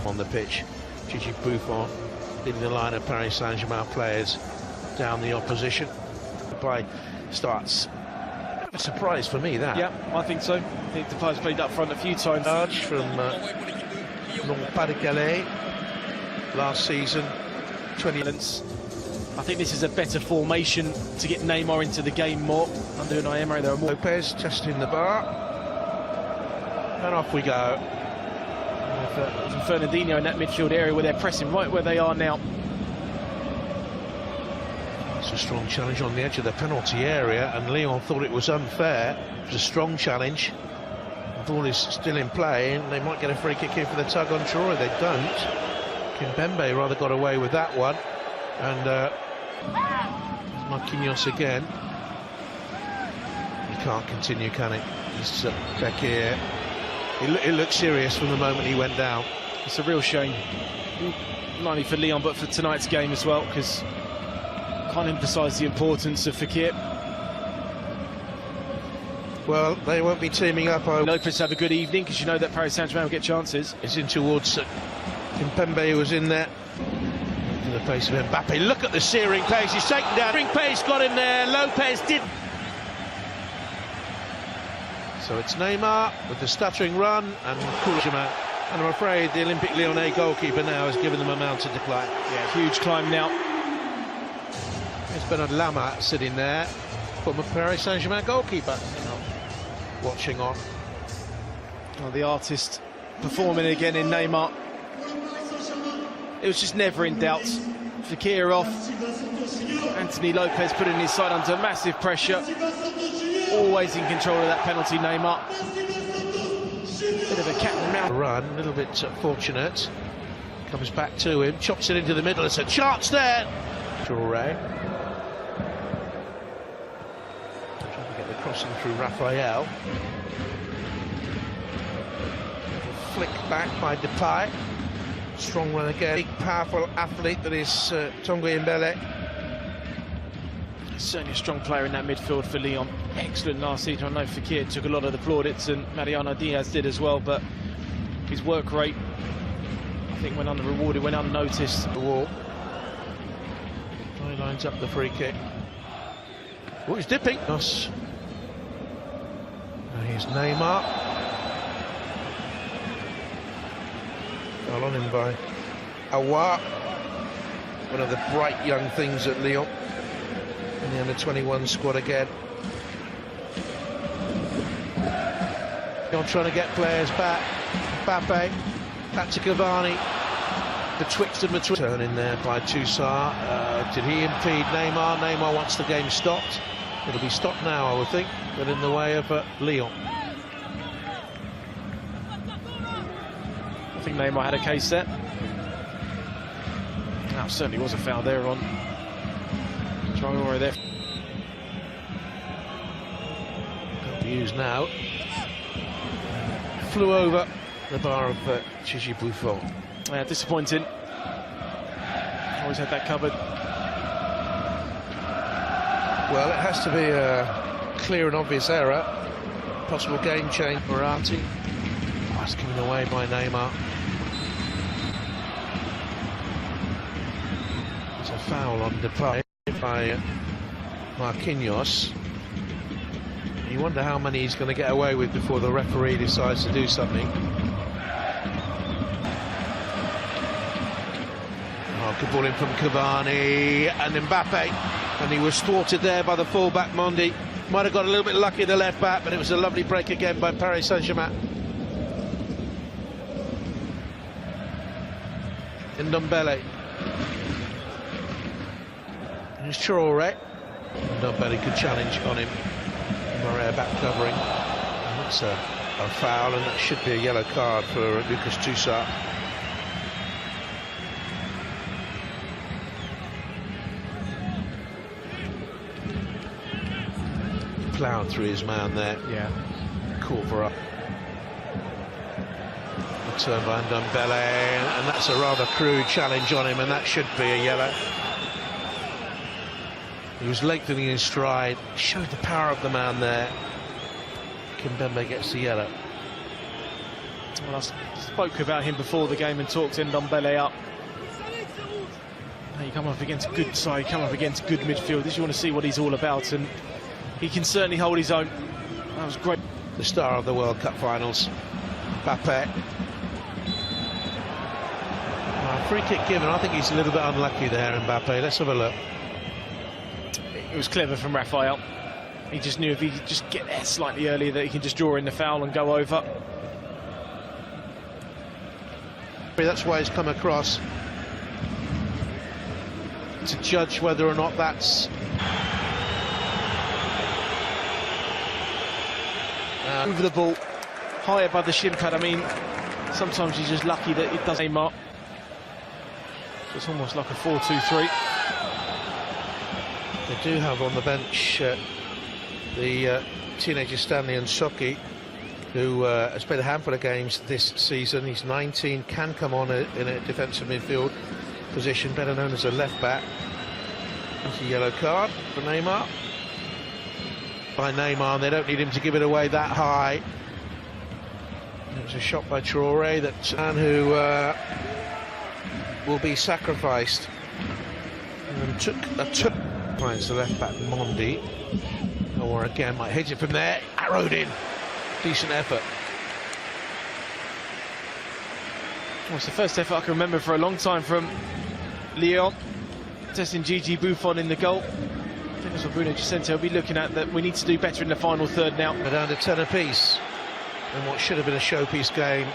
on the pitch. Ηіghlіghts leading the line of Paris Saint-Germain players down the opposition. Play starts. A surprise for me, that. Yeah, I think so. I think the players played up front a few times. Large from Pas-de-Calais last season. 20 minutes. I think this is a better formation to get Neymar into the game more. Under Unai Emery, there are more. Lopez testing the bar. And off we go. With Fernandinho in that midfield area where they're pressing right where they are now. It's a strong challenge on the edge of the penalty area, and Lyon thought it was unfair. It was a strong challenge. The ball is still in play, and they might get a free kick here for the tug on Troy. They don't. M'bappe rather got away with that one. And Marquinhos again. He can't continue, can he? He's back here. It looked serious from the moment he went down. It's a real shame, not only for Lyon but for tonight's game as well, because can't emphasise the importance of Fekir. Well, they won't be teaming up. Lopez have a good evening, because you know that Paris Saint-Germain will get chances. It's in towards Kimpembe, was in there. To the pace of M'bappe. Look at the searing pace. He's taken down. Searing pace got him there. Lopez did. So it's Neymar with the stuttering run and Saint-Germain. And I'm afraid the Olympique Lyonnais goalkeeper now has given them a mountain to climb. Yeah, huge climb now. There's Bernard Lama sitting there, former Paris Saint-Germain goalkeeper, watching on. Well, the artist performing again in Neymar. It was just never in doubt. Fekir off. Anthony Lopez putting his side under massive pressure. Always in control of that penalty, Neymar. Bit of a cat and mouse run, a little bit fortunate. Comes back to him, chops it into the middle. It's a chance there. Traoré. Trying to get the crossing through Raphael. Flick back by Depay. Strong run again. Big, powerful athlete that is Tanguy Mbele. Certainly a strong player in that midfield for Lyon. Excellent last season. I know Fekir took a lot of the plaudits and Mariano Diaz did as well, but his work rate, I think, went under-rewarded, went unnoticed. The wall. He lines up the free kick. Oh, he's dipping. Yes. Now here's Neymar. Fell on him by Aouar, one of the bright young things at Lyon. In the under-21 squad again. Lyon trying to get players back. Mbappe, back to Cavani. Betwixt and between. Turn in there by Toussaint. Did he impede Neymar? Neymar wants the game stopped. It'll be stopped now, I would think, but in the way of Lyon. I think Neymar had a case there. Now, certainly was a foul there on Traoré there. Used now. Flew over the bar of Ηіghlіghts. Yeah, disappointing. Always had that covered. Well, it has to be a clear and obvious error. Possible game change. Moratti. Oh, it's given away by Neymar. It's a foul on Depay by Marquinhos. You wonder how many he's going to get away with before the referee decides to do something. Oh, good ball in from Cavani and Mbappe, and he was thwarted there by the fullback Mondi. Might have got a little bit lucky the left back, but it was a lovely break again by Paris Saint-Germain. Ndombele. Here's Traoré. Ndombele could challenge on him. Moret back covering. And that's a foul, and that should be a yellow card for Lucas Toussaint. Ploughed through his man there. Yeah. Caught for up. Turn by Ndombele, and that's a rather crude challenge on him, and that should be a yellow. He was lengthening his stride, showed the power of the man there. Kimpembe gets the yellow. Well, I spoke about him before the game and talked Ndombele up. Now you come up against a good side, you come up against good midfielders, you want to see what he's all about, and he can certainly hold his own. That was great. The star of the World Cup finals, Mbappé. Free kick given. I think he's a little bit unlucky there, Mbappé. Let's have a look. It was clever from Raphael. He just knew if he could just get there slightly earlier that he can just draw in the foul and go over. That's why he's come across to judge whether or not that's over the ball, high above the shin pad. I mean, sometimes he's just lucky that it doesn't aim up. So it's almost like a 4-2-3. They do have on the bench the teenager Stanley Nsocki, who has played a handful of games this season. He's 19, can come on in a defensive midfield position, better known as a left back. That's a yellow card for Neymar. By Neymar, and they don't need him to give it away that high. It was a shot by Traoré that man who will be sacrificed. And took finds the left back Mondi, or again might hit it from there. Arrowed in. Decent effort. Well, it's the first effort I can remember for a long time from Lyon, testing Gigi Buffon in the goal. I think that's what Bruno Giuseppe will be looking at, that we need to do better in the final third now. We're down to 10 apiece, and what should have been a showpiece game,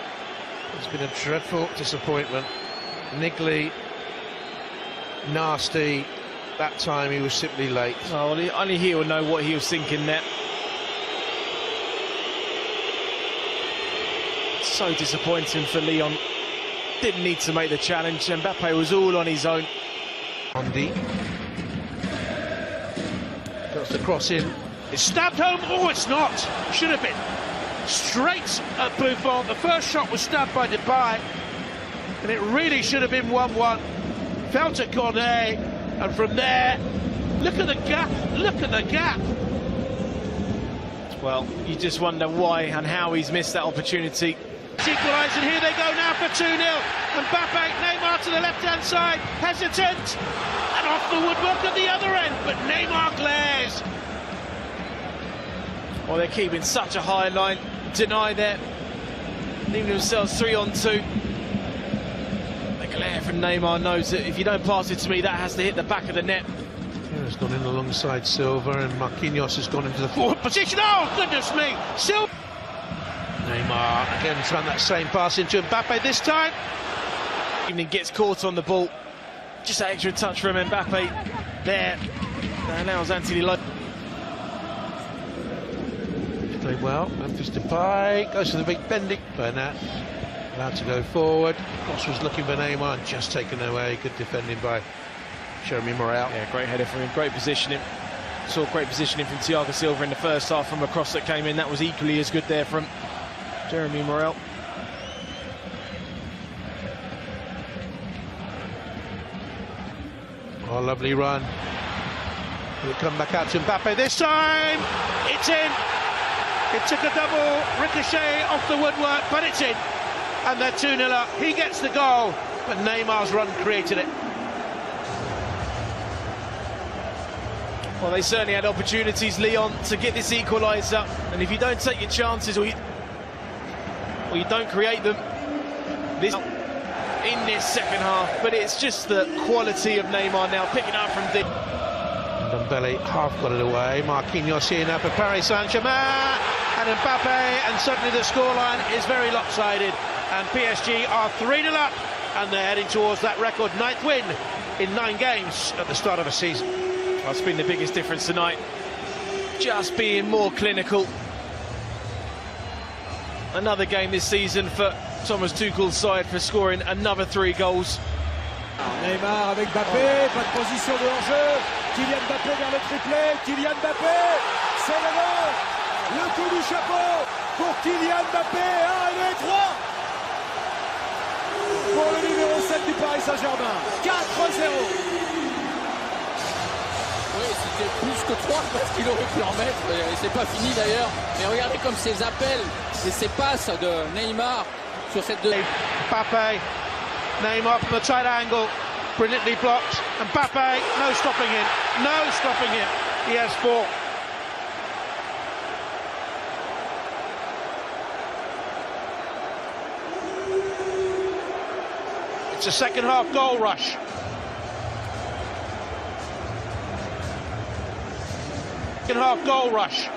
it's been a dreadful disappointment. Niggly, nasty. That time he was simply late. Oh, well, only he will know what he was thinking there. So disappointing for Lyon. Didn't need to make the challenge. Mbappé was all on his own. Mondi got the cross in. It's stabbed home. Oh, it's not. Should have been. Straight at Buffon. The first shot was stabbed by Depay, and it really should have been 1-1. Fell to Cornet, and from there, look at the gap. Look at the gap. Well, you just wonder why and how he's missed that opportunity. Equalised, and here they go now for 2-0. Mbappé, Neymar to the left-hand side, hesitant, and off the woodwork at the other end, but Neymar glares. Well, they're keeping such a high line. Deny there, leaving themselves 3-on-2. The glare from Neymar knows that if you don't pass it to me, that has to hit the back of the net. He's gone in alongside Silva, and Marquinhos has gone into the forward position. Oh, goodness me! Silva. Neymar again trying that same pass into Mbappé this time. Evening gets caught on the ball. Just that extra touch from Mbappé there. That allows Anthony Lopez. Played well. Memphis Depay goes to the big bending. Bernat allowed to go forward. Cross was looking for Neymar and just taken away. Good defending by Jeremy Morel. Yeah, great header from him. Great positioning. Saw great positioning from Thiago Silva in the first half from a cross that came in. That was equally as good there from Jeremy Morel. Oh, lovely run. Will it come back out to Mbappé this time? It's in. It took a double ricochet off the woodwork, but it's in. And they're 2-0 up. He gets the goal, but Neymar's run created it. Well, they certainly had opportunities, Lyon, to get this equaliser. And if you don't take your chances or you don't create them, this in this second half. But it's just the quality of Neymar now picking up from deep. Ndombele half got it away. Marquinhos here now for Paris Saint-Germain, and Mbappé, and suddenly the scoreline is very lopsided, and PSG are 3-0 up, and they're heading towards that record 9th win in 9 games at the start of a season. That's been the biggest difference tonight. Just being more clinical. Another game this season for Thomas Tuchel's side for scoring another 3 goals. Neymar avec Mbappé, pas de position de hors-jeu. Kylian Mbappé vers le triplé. Kylian Mbappé, c'est l'honneur. Le coup du chapeau pour Kylian Mbappé. 1 et 3 pour le numéro 7 du Paris Saint-Germain. 4-0. Oui, c'était plus que 3 parce qu'il aurait pu en mettre, et c'est pas fini d'ailleurs. Mais regardez comme ces appels et ces passes de Neymar sur cette deuxième. Mbappé, Neymar from the tight angle, brilliantly blocked. Mbappé, no stopping him, no stopping him. He has four. It's a second half goal rush. Second half goal rush.